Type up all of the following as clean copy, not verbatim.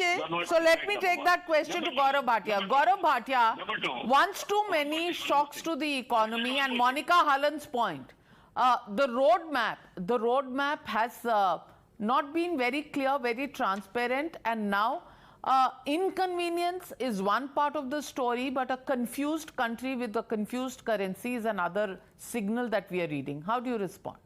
Okay, so let me take that question to Gaurav Bhatia. Gaurav Bhatia, once too many shocks to the economy, and Monica Hallen's point, the roadmap has not been very clear, very transparent, and now inconvenience is one part of the story, but a confused country with a confused currency is another signal that we are reading. How do you respond?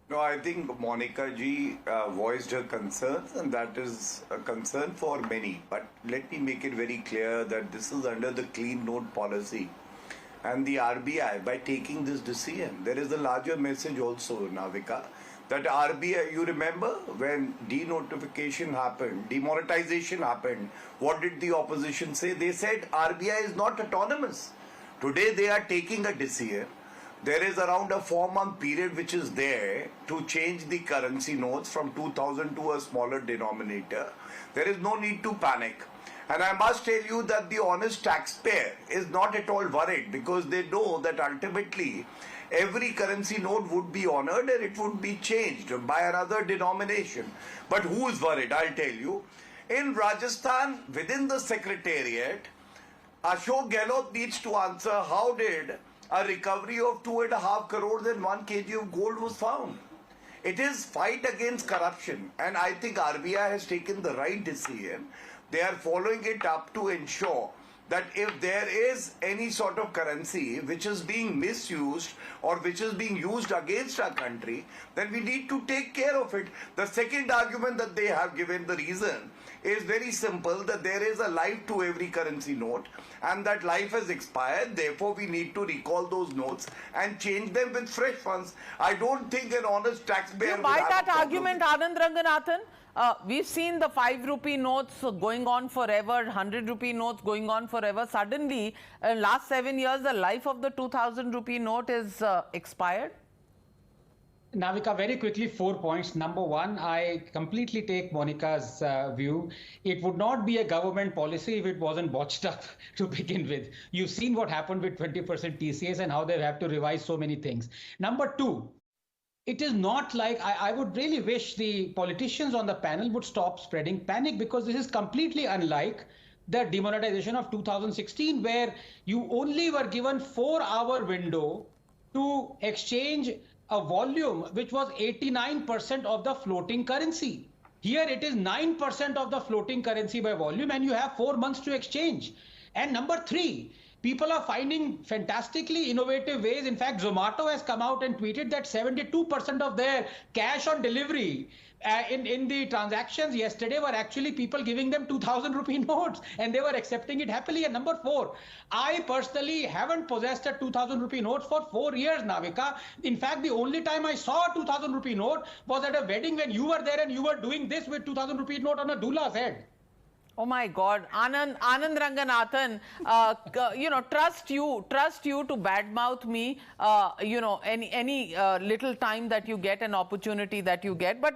No, I think Monica ji voiced her concerns, and that is a concern for many. But let me make it very clear that this is under the clean note policy. And the RBI, by taking this decision, there is a larger message also, Navika, that RBI, you remember when denotification happened, demonetization happened, what did the opposition say? They said RBI is not autonomous. Today they are taking a decision. There is around a 4-month period which is there to change the currency notes from 2000 to a smaller denominator. There is no need to panic. And I must tell you that the honest taxpayer is not at all worried, because they know that ultimately every currency note would be honored and it would be changed by another denomination. But who is worried? I'll tell you. In Rajasthan, within the secretariat, Ashok Gehlot needs to answer how did a recovery of 2.5 crores and 1 kg of gold was found. It is fight against corruption, and I think RBI has taken the right decision. They are following it up to ensure that if there is any sort of currency which is being misused or which is being used against our country, then we need to take care of it. The second argument that they have given, the reason, is very simple, that there is a life to every currency note and that life has expired. Therefore, we need to recall those notes and change them with fresh funds. I don't think an honest taxpayer you buy that argument, Anand Ranganathan? We've seen the 5 rupee notes going on forever, 100 rupee notes going on forever. Suddenly, last 7 years, the life of the 2000 rupee note is expired. Navika, very quickly, 4 points. Number one, I completely take Monica's view. It would not be a government policy if it wasn't botched up to begin with. You've seen what happened with 20% TCS and how they have to revise so many things. Number two, it is not like, I would really wish the politicians on the panel would stop spreading panic, because this is completely unlike the demonetization of 2016, where you only were given 4-hour window to exchange a volume which was 89% of the floating currency. Here it is 9% of the floating currency by volume, and you have 4 months to exchange. And number three, people are finding fantastically innovative ways. In fact, Zomato has come out and tweeted that 72% of their cash on delivery in the transactions yesterday were actually people giving them 2000 rupee notes, and they were accepting it happily. And number four, I personally haven't possessed a 2000 rupee note for 4 years, Navika. In fact, the only time I saw a 2000 rupee note was at a wedding when you were there and you were doing this with 2000 rupee note on a doula's head. Oh my God, Anand Ranganathan, trust you to badmouth me, any little time that you get, an opportunity that you get. But